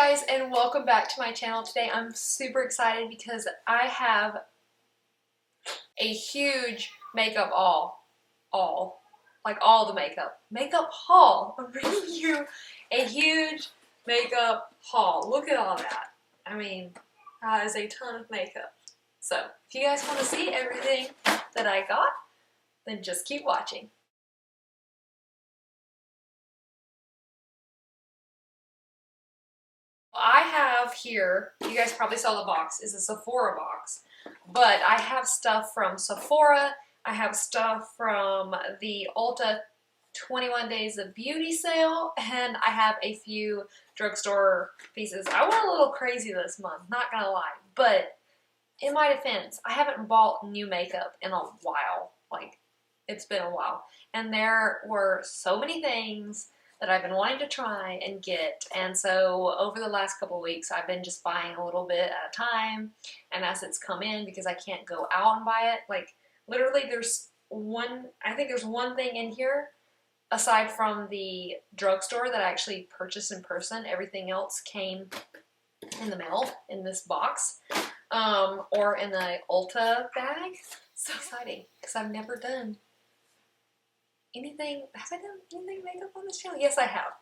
guys, and welcome back to my channel. Today I'm super excited because I have a huge makeup like all the makeup haul. I'm bringing you a huge makeup haul. Look at all that. I mean, that is a ton of makeup. So if you guys want to see everything that I got, then just keep watching. I have here, you guys probably saw the box, is a Sephora box. But I have stuff from Sephora, I have stuff from the Ulta 21 Days of Beauty sale, and I have a few drugstore pieces. I went a little crazy this month, not gonna lie. But in my defense, I haven't bought new makeup in a while. Like, it's been a while. And there were so many things that I've been wanting to try and get, and so over the last couple of weeks I've been just buying a little bit at a time, and as it's come in, because I can't go out and buy it, like literally I think there's one thing in here aside from the drugstore that I actually purchased in person. Everything else came in the mail in this box, or in the Ulta bag. So exciting, because I've never done anything. Have I done anything makeup on this channel? Yes, I have.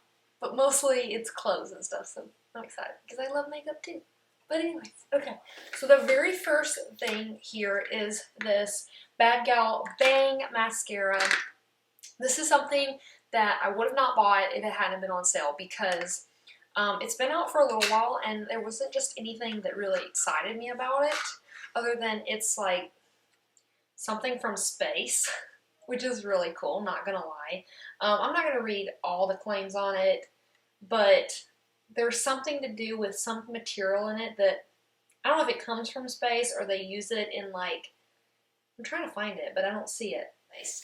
But mostly it's clothes and stuff, so I'm excited because I love makeup too. But anyways, okay. So the very first thing here is this Bad Gal Bang mascara. This is something that I would have not bought if it hadn't been on sale, because it's been out for a little while and there wasn't just anything that really excited me about it, other than it's like something from space. Which is really cool, not gonna lie. I'm not gonna read all the claims on it, but there's something to do with some material in it that, I don't know if it comes from space or they use it in, like, I'm trying to find it, but I don't see it.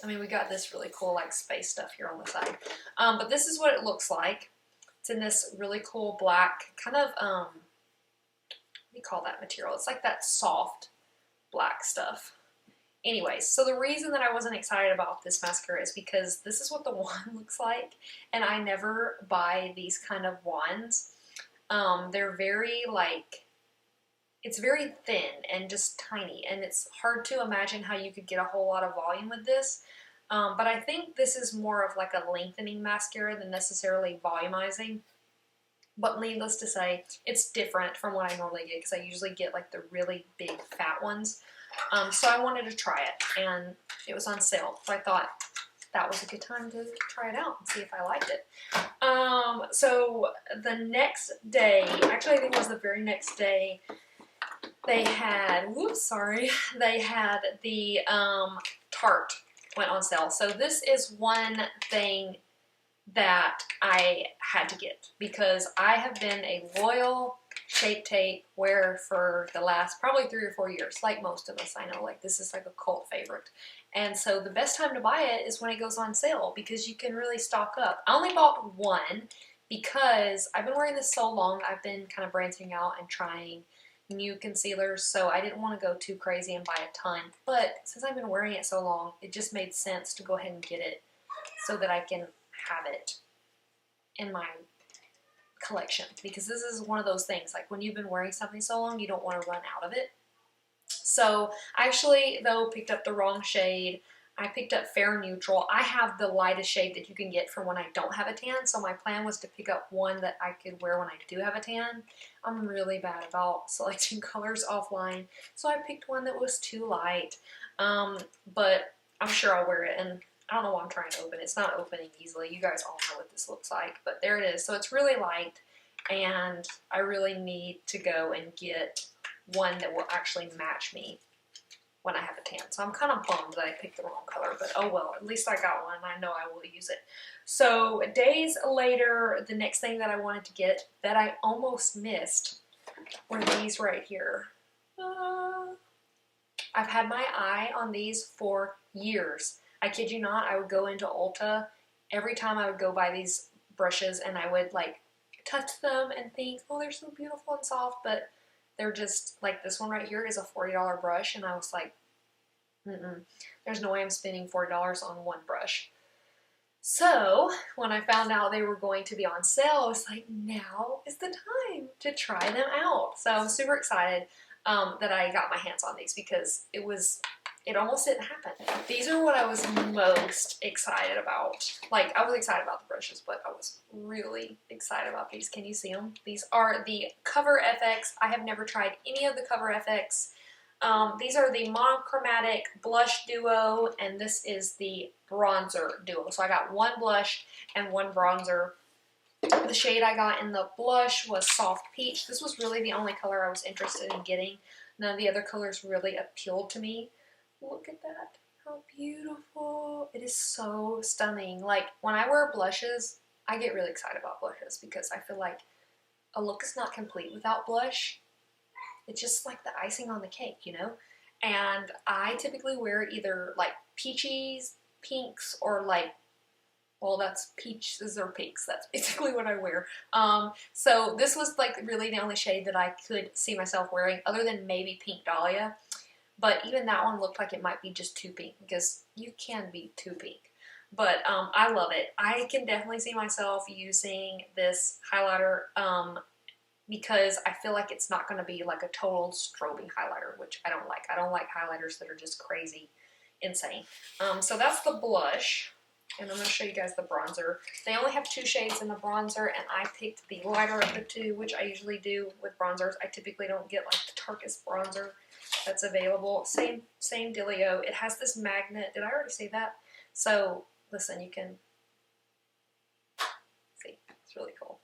I mean, we got this really cool, like, space stuff here on the side. But this is what it looks like. It's in this really cool black, kind of, what do you call that material? It's like that soft black stuff. Anyways, so the reason that I wasn't excited about this mascara is because this is what the wand looks like, and I never buy these kind of wands. They're very, like, it's very thin and just tiny, and it's hard to imagine how you could get a whole lot of volume with this. But I think this is more of like a lengthening mascara than necessarily volumizing. But needless to say, it's different from what I normally get, because I usually get like the really big fat ones. So I wanted to try it, and it was on sale, so I thought that was a good time to try it out and see if I liked it. So the next day, actually I think it was the very next day, they had, they had the Tarte went on sale. So this is one thing that I had to get, because I have been a loyal Shape Tape wearer for the last probably 3 or 4 years, like most of us. I know, like, this is like a cult favorite, and so the best time to buy it is when it goes on sale, because you can really stock up. I only bought one because I've been wearing this so long. I've been kind of branching out and trying new concealers, so I didn't want to go too crazy and buy a ton, but since I've been wearing it so long, it just made sense to go ahead and get it so that I can have it in my collection, because this is one of those things, like, when you've been wearing something so long, you don't want to run out of it. So I actually, though, picked up the wrong shade. I picked up Fair Neutral. I have the lightest shade that you can get for when I don't have a tan, so my plan was to pick up one that I could wear when I do have a tan. I'm really bad about selecting colors offline, so I picked one that was too light, but I'm sure I'll wear it, and I don't know why I'm trying to open it. It's not opening easily. You guys all know what this looks like, but there it is. So it's really light, and I really need to go and get one that will actually match me when I have a tan. So I'm kind of bummed that I picked the wrong color, but oh well, at least I got one, and I know I will use it. So days later, the next thing that I wanted to get that I almost missed were these right here. I've had my eye on these for years. I kid you not, I would go into Ulta every time I would go buy these brushes, and I would, like, touch them and think, oh, they're so beautiful and soft, but they're just, like, this one right here is a $40 brush, and I was like, there's no way I'm spending $40 on one brush. So when I found out they were going to be on sale, I was like, now is the time to try them out. So I'm super excited that I got my hands on these because it almost didn't happen. These are what I was most excited about. Like, I was excited about the brushes, but I was really excited about these. Can you see them? These are the Cover FX. I have never tried any of the Cover FX. These are the monochromatic blush duo, and this is the bronzer duo. So I got one blush and one bronzer. The shade I got in the blush was Soft Peach. This was really the only color I was interested in getting. None of the other colors really appealed to me. Look at that. How beautiful. It is so stunning. Like, when I wear blushes, I get really excited about blushes because I feel like a look is not complete without blush. It's just like the icing on the cake, you know? And I typically wear either like peaches, pinks, or like, well, that's peaches or pinks. That's basically what I wear. So this was like really the only shade that I could see myself wearing other than maybe Pink Dahlia. But even that one looked like it might be just too pink because you can be too pink. But I love it. I can definitely see myself using this highlighter because I feel like it's not going to be like a total strobing highlighter, which I don't like. I don't like highlighters that are just crazy insane. So that's the blush, and I'm going to show you guys the bronzer. They only have 2 shades in the bronzer, and I picked the lighter of the 2, which I usually do with bronzers. I typically don't get like the darkest bronzer that's available. Same dealio. It has this magnet. Did I already say that? So listen, you can see. It's really cool.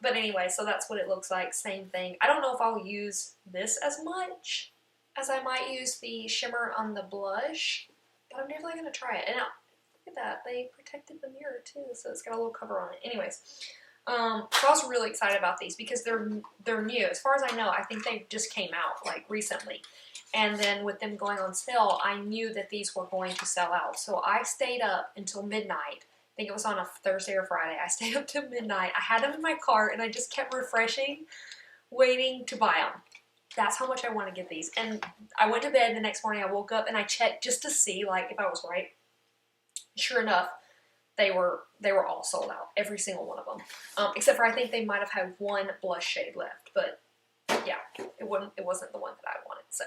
But anyway, so that's what it looks like. Same thing. I don't know if I'll use this as much as I might use the shimmer on the blush, but I'm definitely going to try it. And look at that. They protected the mirror too, so it's got a little cover on it. Anyways, so I was really excited about these because they're new. As far as I know, I think they just came out like recently. And then with them going on sale, I knew that these were going to sell out. So I stayed up until midnight. I think it was on a Thursday or Friday. I stayed up till midnight. I had them in my cart and I just kept refreshing, waiting to buy them. That's how much I want to get these. And I went to bed the next morning. I woke up and I checked just to see like if I was right. Sure enough, they were all sold out. Every single one of them. Except for I think they might have had one blush shade left. But yeah, it wasn't the one that I wanted. So.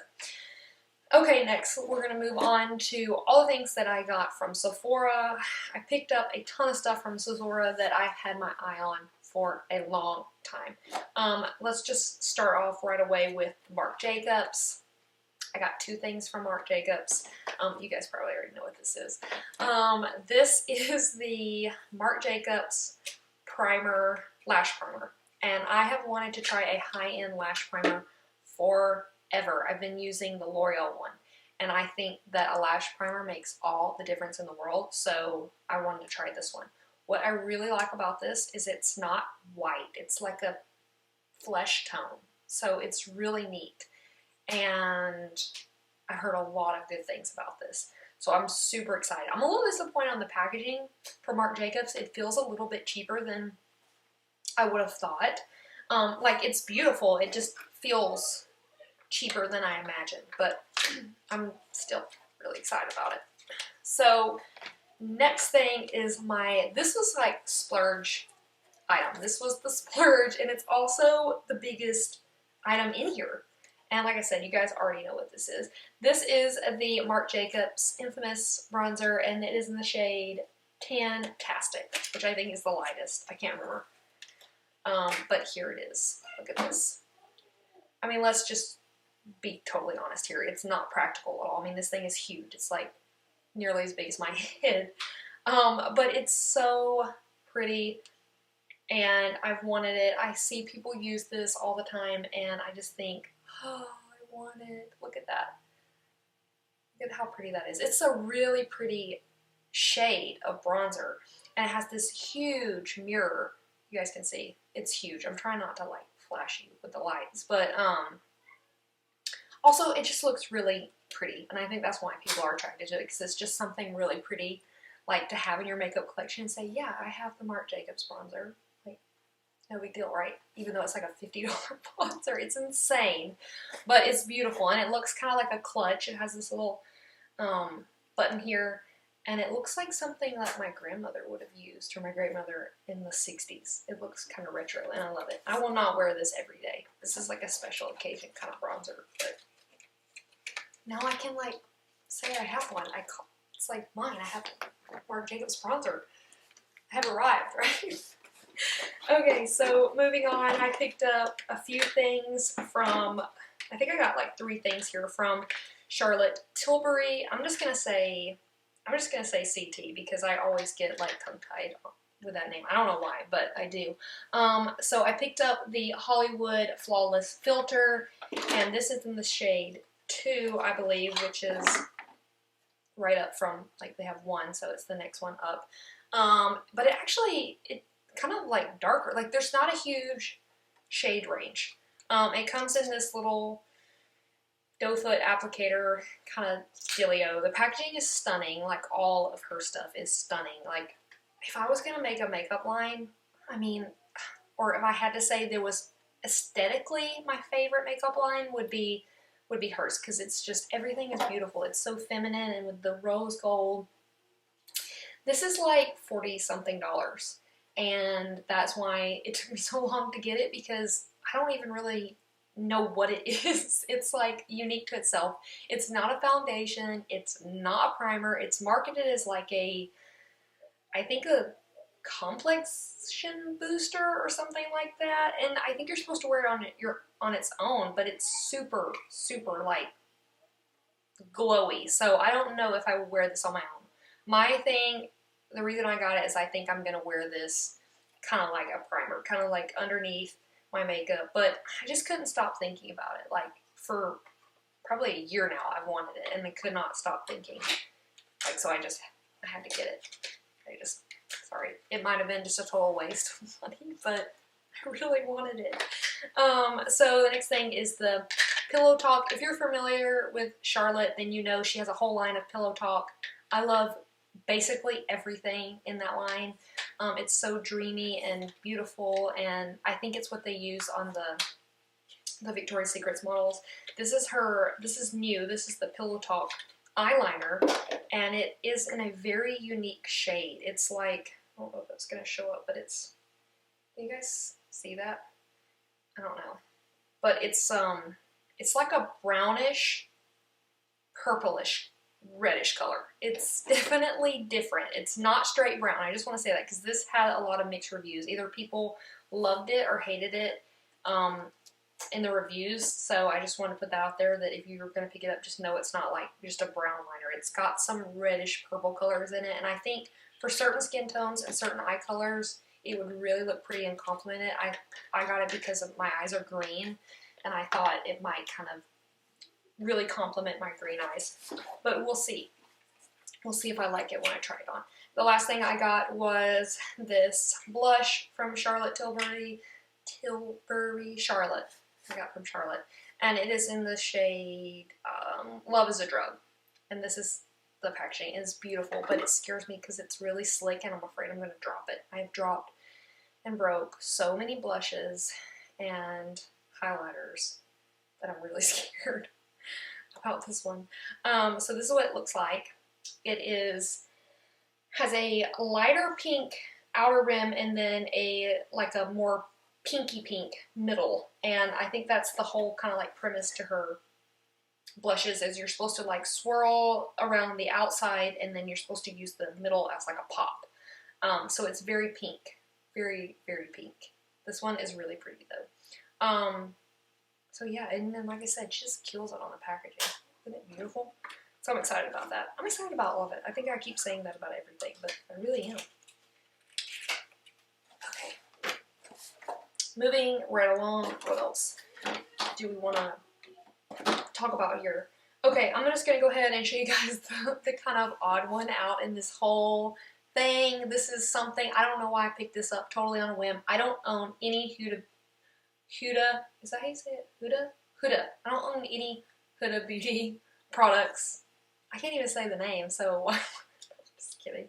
Okay, next we're going to move on to all the things that I got from Sephora. I picked up a ton of stuff from Sephora that I've had my eye on for a long time. Let's just start off right away with Marc Jacobs. I got 2 things from Marc Jacobs. You guys probably already know what this is. This is the Marc Jacobs primer, lash primer. And I have wanted to try a high-end lash primer forever. I've been using the L'Oreal one, and I think that a lash primer makes all the difference in the world, so I wanted to try this one. What I really like about this is it's not white. It's like a flesh tone, so it's really neat, and I heard a lot of good things about this, so I'm super excited. I'm a little disappointed on the packaging for Marc Jacobs. It feels a little bit cheaper than I would have thought. Like, it's beautiful. It just feels cheaper than I imagined, but I'm still really excited about it. So next thing is this was like splurge item. This was the splurge, and it's also the biggest item in here. And like I said, you guys already know what this is. This is the Marc Jacobs infamous bronzer, and it is in the shade Tan-tastic, which I think is the lightest. I can't remember. But here it is. Look at this. I mean, let's just be totally honest here. It's not practical at all. I mean, this thing is huge. It's like nearly as big as my head. But it's so pretty, and I've wanted it. I see people use this all the time, and I just think, oh, I want it. Look at that. Look at how pretty that is. It's a really pretty shade of bronzer, and it has this huge mirror. You guys can see. It's huge. I'm trying not to like flash you with the lights, but also, it just looks really pretty, and I think that's why people are attracted to it, because it's just something really pretty, like, to have in your makeup collection and say, yeah, I have the Marc Jacobs bronzer. Like, no big deal, right? Even though it's like a $50 bronzer. It's insane, but it's beautiful, and it looks kind of like a clutch. It has this little button here, And it looks like something that my grandmother would have used, or my great mother in the 60s. It looks kind of retro, and I love it. I will not wear this every day. This is like a special occasion kind of bronzer. But now I can like say I have one. It's like mine. I have Marc Jacobs bronzer. I have arrived, right? Okay, so moving on, I picked up a few things from, I think I got like 3 things here from Charlotte Tilbury. I'm just gonna say CT because I always get like tongue-tied with that name. I don't know why, but I do. So I picked up the Hollywood Flawless Filter, and this is in the shade 2, I believe, which is right up from, like, they have 1, so it's the next one up. But it kind of like darker. Like, there's not a huge shade range. It comes in this little doe foot applicator kind of dealio. The packaging is stunning. Like, all of her stuff is stunning. Like, if I was going to make a makeup line, I mean, or if I had to say there was aesthetically my favorite makeup line would be hers, because it's just, everything is beautiful. It's so feminine, and with the rose gold. This is like $40-something, and that's why it took me so long to get it, because I don't even really know what it is. It's like unique to itself. It's not a foundation. It's not a primer. It's marketed as like I think a complexion booster or something like that. And I think you're supposed to wear it on its own, but it's super, super like glowy. So I don't know if I would wear this on my own. My thing, the reason I got it is I think I'm gonna wear this kind of like a primer, kind of like underneath my makeup, but I just couldn't stop thinking about it. Like, for probably a year now I've wanted it, and I could not stop thinking. Like, so I had to get it. Sorry, it might have been just a total waste of money, but I really wanted it. So the next thing is the Pillow Talk. If you're familiar with Charlotte, then you know she has a whole line of Pillow Talk. I love basically everything in that line. It's so dreamy and beautiful, and I think it's what they use on the Victoria's Secrets models. This is new. This is the Pillow Talk eyeliner, and it is in a very unique shade. It's like, I don't know if it's going to show up, but can you guys see that? I don't know. But it's like a brownish, purplish, reddish color. It's definitely different. It's not straight brown. I just want to say that because this had a lot of mixed reviews. Either people loved it or hated it in the reviews. So I just want to put that out there, that if you're going to pick it up, just know it's not like just a brown liner. It's got some reddish purple colors in it. And I think for certain skin tones and certain eye colors, it would really look pretty and complement it. I got it because my eyes are green, and I thought it might kind of really complement my green eyes. But we'll see. We'll see if I like it when I try it on. The last thing I got was this blush from Charlotte Tilbury Charlotte. I got from Charlotte. And it is in the shade Love is a Drug. And this is, the packaging is beautiful, but it scares me because it's really slick, and I'm afraid I'm going to drop it. I have dropped and broke so many blushes and highlighters that I'm really scared about this one. So this is what it looks like. It has a lighter pink outer rim, and then a more pinky pink middle. And I think that's the whole kind of like premise to her blushes, is you're supposed to like swirl around the outside, and then you're supposed to use the middle as like a pop. So it's very pink. Very, very pink. This one is really pretty though. So yeah, and then like I said, she just kills it on the packaging. Isn't it beautiful? So I'm excited about that. I'm excited about all of it. I think I keep saying that about everything, but I really am. Okay. Moving right along, what else do we want to talk about here? Okay, I'm just going to go ahead and show you guys the kind of odd one out in this whole thing. This is something, I don't know why I picked this up totally on a whim. I don't own any Huda, is that how you say it? Huda. I don't own any Huda Beauty products. I can't even say the name, so just kidding.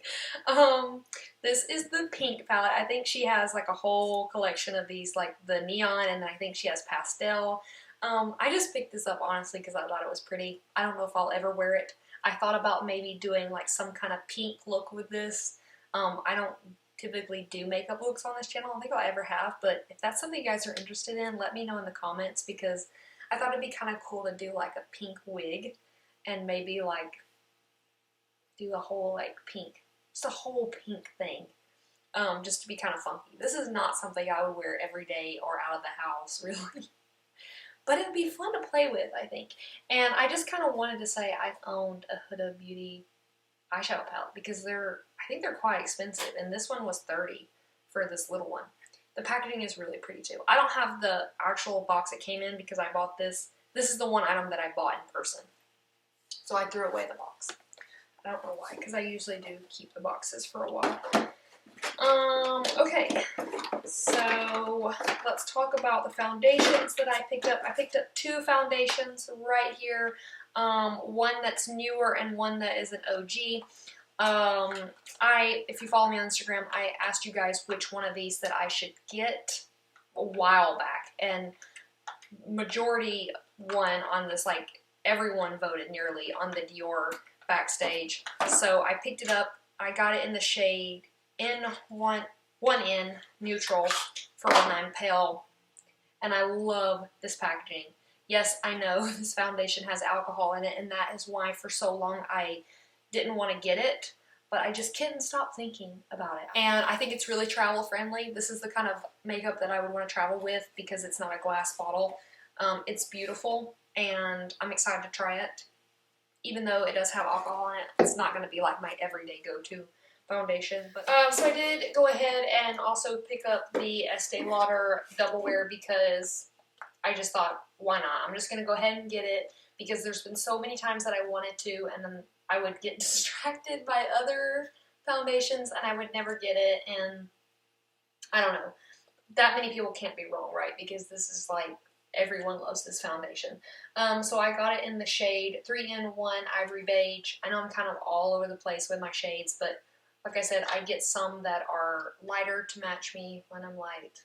This is the pink palette. I think she has like a whole collection of these, like the neon, and I think she has pastel. I just picked this up honestly because I thought it was pretty. I don't know if I'll ever wear it. I thought about maybe doing like some kind of pink look with this. I don't typically do makeup looks on this channel. I don't think I'll ever have, but if that's something you guys are interested in, let me know in the comments, because I thought it'd be kind of cool to do like a pink wig and maybe like do a whole like pink, just a whole pink thing, just to be kind of funky. This is not something I would wear every day or out of the house, really. But it would be fun to play with, I think. And I just kind of wanted to say I've owned a Huda Beauty eyeshadow palette because I think they're quite expensive, and this one was $30 for this little one. The packaging is really pretty too. I don't have the actual box it came in because I bought this. This is the one item that I bought in person. So I threw away the box. I don't know why, because I usually do keep the boxes for a while. Okay, so let's talk about the foundations that I picked up. I picked up 2 foundations right here. One that's newer and one that is an OG. If you follow me on Instagram, I asked you guys which one of these that I should get a while back, and majority won on this, like everyone voted nearly on the Dior Backstage. So I picked it up. I got it in the shade N1 Neutral for when I'm pale, and I love this packaging. Yes, I know this foundation has alcohol in it, and that is why for so long I didn't want to get it, but I just couldn't stop thinking about it. And I think it's really travel friendly. This is the kind of makeup that I would want to travel with because it's not a glass bottle. It's beautiful, and I'm excited to try it. Even though it does have alcohol in it, it's not going to be like my everyday go-to foundation. But so I did go ahead and also pick up the Estee Lauder Double Wear because I just thought, why not? I'm just going to go ahead and get it because there's been so many times that I wanted to, and then I would get distracted by other foundations and I would never get it, and I don't know. That many people can't be wrong, right? Because this is like, everyone loves this foundation. So I got it in the shade 3-in-1 Ivory Beige. I know I'm kind of all over the place with my shades, but like I said, I get some that are lighter to match me when I'm light,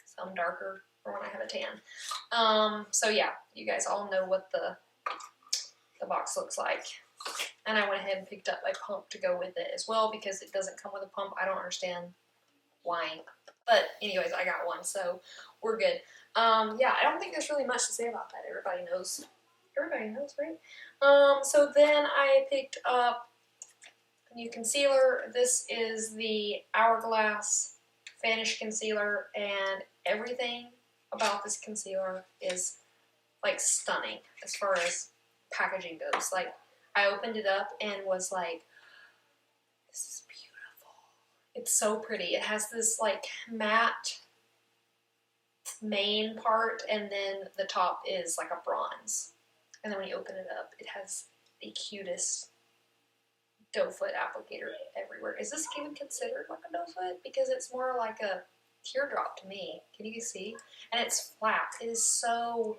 some darker for when I have a tan. So yeah, you guys all know what the box looks like. And I went ahead and picked up a pump to go with it as well because it doesn't come with a pump. I don't understand why. But anyways, I got one, so we're good. Yeah, I don't think there's really much to say about that. Everybody knows. Everybody knows, right? So then I picked up a new concealer. This is the Hourglass Vanish Concealer, and everything about this concealer is like stunning as far as packaging goes. Like, I opened it up and was like, this is beautiful. It's so pretty. It has this like matte main part, and then the top is like a bronze. And then when you open it up, it has the cutest doe foot applicator everywhere. Is this even considered like a doe foot? Because it's more like a teardrop to me. Can you see? And it's flat. It is so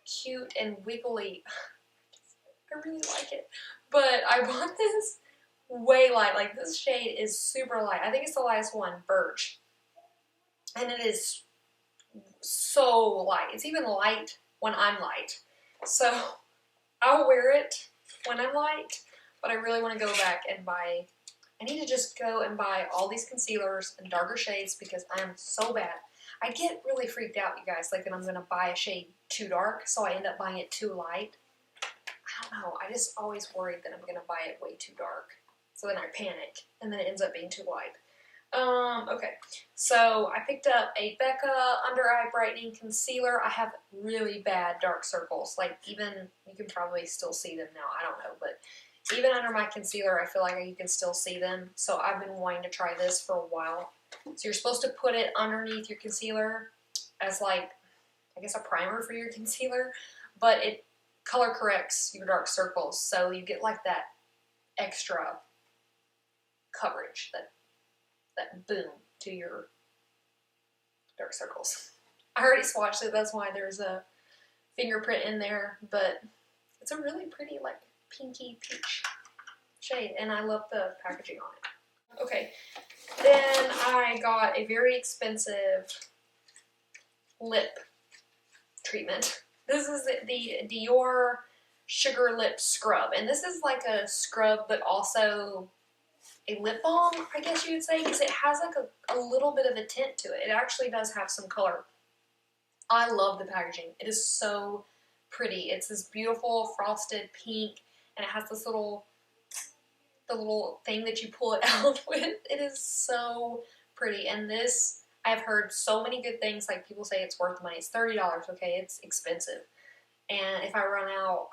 cute and wiggly. I really like it. But I bought this way light. Like, this shade is super light. I think it's the lightest one, Birch. And it is so light. It's even light when I'm light. So I'll wear it when I'm light, but I really want to go back and buy, I need to just go and buy all these concealers in darker shades because I am so bad. I get really freaked out, you guys, like that I'm going to buy a shade too dark, so I end up buying it too light. I don't know, I just always worried that I'm going to buy it way too dark. So then I panic, and then it ends up being too light. Okay, so I picked up a Becca Under Eye Brightening Concealer. I have really bad dark circles. Like, even, you can probably still see them now, I don't know, but even under my concealer, I feel like you can still see them. So I've been wanting to try this for a while. So you're supposed to put it underneath your concealer as like, I guess a primer for your concealer, but it color corrects your dark circles. So you get like that extra coverage, that boom to your dark circles. I already swatched it, that's why there's a fingerprint in there, but it's a really pretty like pinky peach shade, and I love the packaging on it. Okay, then I got a very expensive lip treatment. This is the Dior Sugar Lip Scrub. And this is like a scrub, but also a lip balm, I guess you would say, because it has like a little bit of a tint to it. It actually does have some color. I love the packaging. It is so pretty. It's this beautiful frosted pink, and it has this little thing that you pull it out with. It is so pretty. And this, I've heard so many good things. Like, people say it's worth the money. It's $30, okay? It's expensive. And if I run out,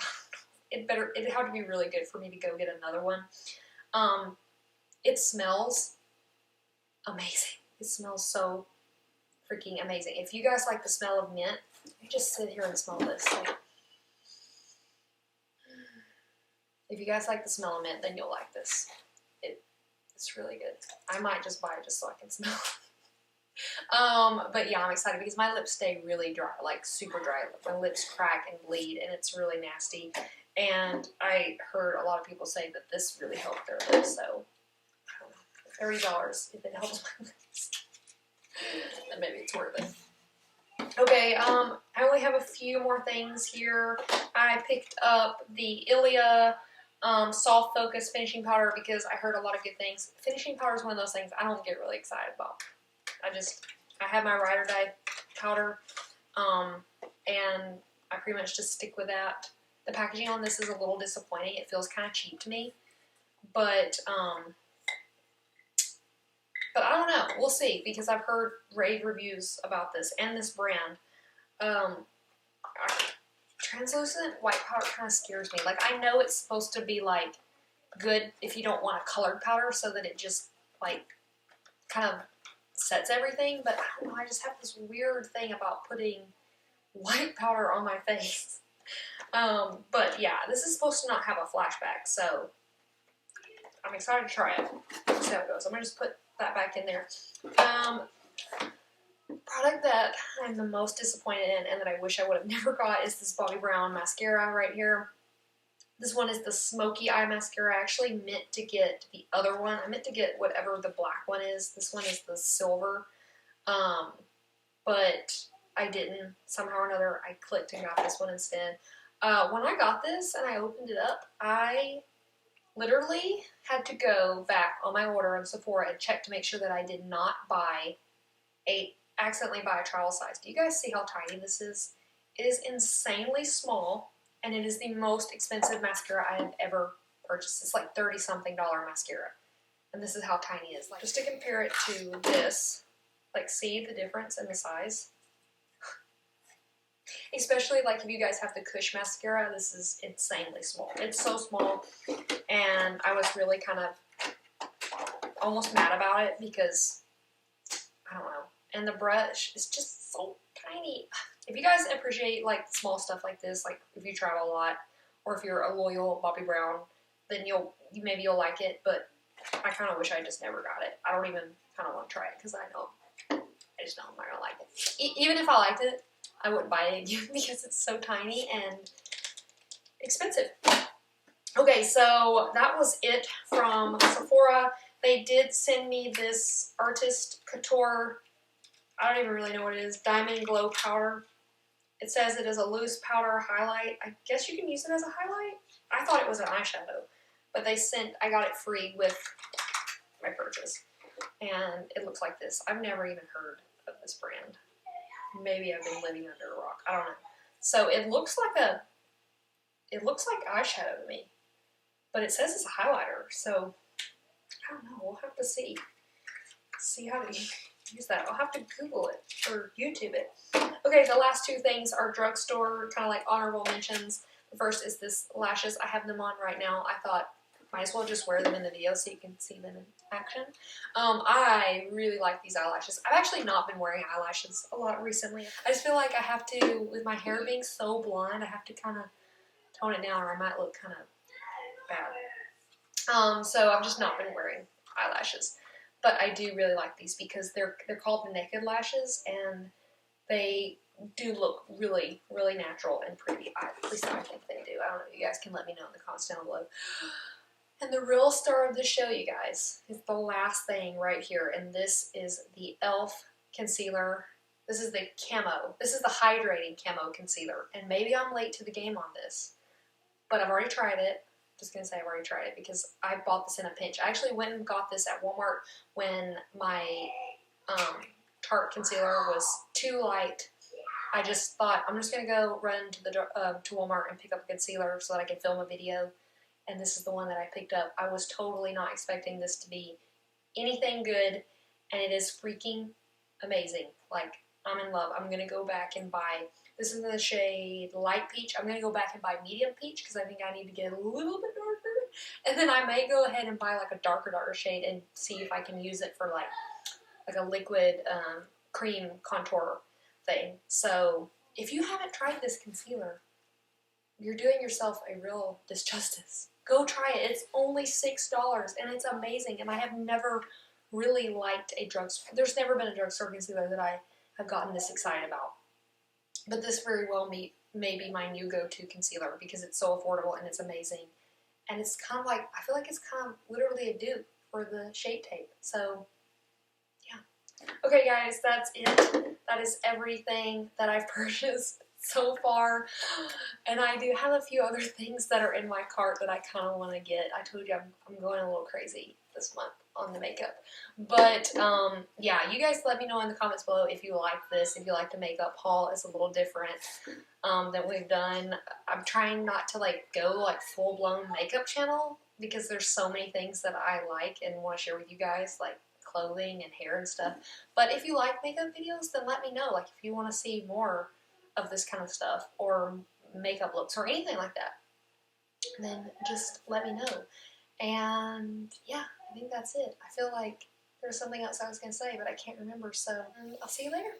it'd have to be really good for me to go get another one. It smells amazing. It smells so freaking amazing. If you guys like the smell of mint, you just sit here and smell this. Like, if you guys like the smell of mint, then you'll like this. It's really good. I might just buy it just so I can smell it. But yeah, I'm excited because my lips stay really dry, like super dry. My lips crack and bleed, and it's really nasty. And I heard a lot of people say that this really helped their lips, so I don't know, $30 if it helps my lips, then maybe it's worth it. Okay, I only have a few more things here. I picked up the e.l.f. Soft Focus Finishing Powder because I heard a lot of good things. Finishing powder is one of those things I don't get really excited about. I have my Ride or Die powder, and I pretty much just stick with that. The packaging on this is a little disappointing. It feels kind of cheap to me, but I don't know. We'll see, because I've heard rave reviews about this and this brand. Translucent white powder kind of scares me. Like, I know it's supposed to be like good if you don't want a colored powder, so that it just like kind of sets everything, but I don't know, I just have this weird thing about putting white powder on my face. But yeah, this is supposed to not have a flashback, so I'm excited to try it. See how it goes. I'm gonna just put that back in there. Product that I'm the most disappointed in and that I wish I would have never got is this Bobbi Brown mascara right here. This one is the Smoky Eye Mascara. I actually meant to get the other one. I meant to get whatever the black one is. This one is the silver. But I didn't. Somehow or another, I clicked and got this one instead. When I got this and I opened it up, I literally had to go back on my order on Sephora and check to make sure that I did not accidentally buy a trial size. Do you guys see how tiny this is? It is insanely small, and it is the most expensive mascara I have ever purchased. It's like $30-something mascara, and this is how tiny it is. Like, just to compare it to this, like, see the difference in the size? Especially, like, if you guys have the Kush mascara, this is insanely small. It's so small, and I was really kind of almost mad about it because, I don't know. And the brush is just so tiny. If you guys appreciate, like, small stuff like this, like, if you travel a lot, or if you're a loyal Bobbi Brown, then maybe you'll like it, but I kind of wish I just never got it. I don't even kind of want to try it, because I just know I'm not going to like it. Even if I liked it, I wouldn't buy it again because it's so tiny and expensive. Okay, so that was it from Sephora. They did send me this Artist Couture, I don't even really know what it is, Diamond Glow Powder. It says it is a loose powder highlight. I guess you can use it as a highlight. I thought it was an eyeshadow, but I got it free with my purchase. And it looks like this. I've never even heard of this brand. Maybe I've been living under a rock. I don't know. So it looks like eyeshadow to me, but it says it's a highlighter. So I don't know. We'll have to see how to use that. I'll have to Google it or YouTube it. Okay, the last two things are drugstore, kind of like honorable mentions. The first is this lashes. I have them on right now. I thought might as well just wear them in the video so you can see them in action. I really like these eyelashes. I've actually not been wearing eyelashes a lot recently. I just feel like I have to, with my hair being so blonde, I have to kind of tone it down or I might look kind of bad. So I've just not been wearing eyelashes. But I do really like these because they're called the naked lashes, and they do look really, really natural and pretty. At least I think they do. I don't know. You guys can let me know in the comments down below. And the real star of the show, you guys, is the last thing right here. And this is the e.l.f. concealer. This is the camo. This is the hydrating camo concealer. And maybe I'm late to the game on this, but I've already tried it. Just gonna say I've already tried it because I bought this in a pinch. I actually went and got this at Walmart when my Tarte concealer was too light. I just thought I'm just gonna go run to the to Walmart and pick up a concealer so that I can film a video. And this is the one that I picked up. I was totally not expecting this to be anything good, and it is freaking amazing. Like, I'm in love. I'm gonna go back and buy. This is in the shade Light Peach. I'm going to go back and buy Medium Peach because I think I need to get a little bit darker. And then I may go ahead and buy like a darker shade and see if I can use it for like a liquid cream contour thing. So if you haven't tried this concealer, you're doing yourself a real disjustice. Go try it. It's only $6 and it's amazing. And I have never really liked a drugstore. There's never been a drugstore concealer that I have gotten this excited about. But this very well may be my new go-to concealer because it's so affordable and it's amazing. And it's kind of like, I feel like it's kind of literally a dupe for the Shape Tape. So, yeah. Okay, guys, that's it. That is everything that I've purchased so far. And I do have a few other things that are in my cart that I kind of want to get. I told you I'm going a little crazy this month on the makeup. But, yeah, you guys let me know in the comments below if you like this, if you like the makeup haul. It's a little different than we've done. I'm trying not to, like, go, like, full-blown makeup channel because there's so many things that I like and want to share with you guys, like clothing and hair and stuff. But if you like makeup videos, then let me know. Like, if you want to see more of this kind of stuff or makeup looks or anything like that, then just let me know. And yeah, I think that's it. I feel like there's something else I was going to say, but I can't remember, so I'll see you later.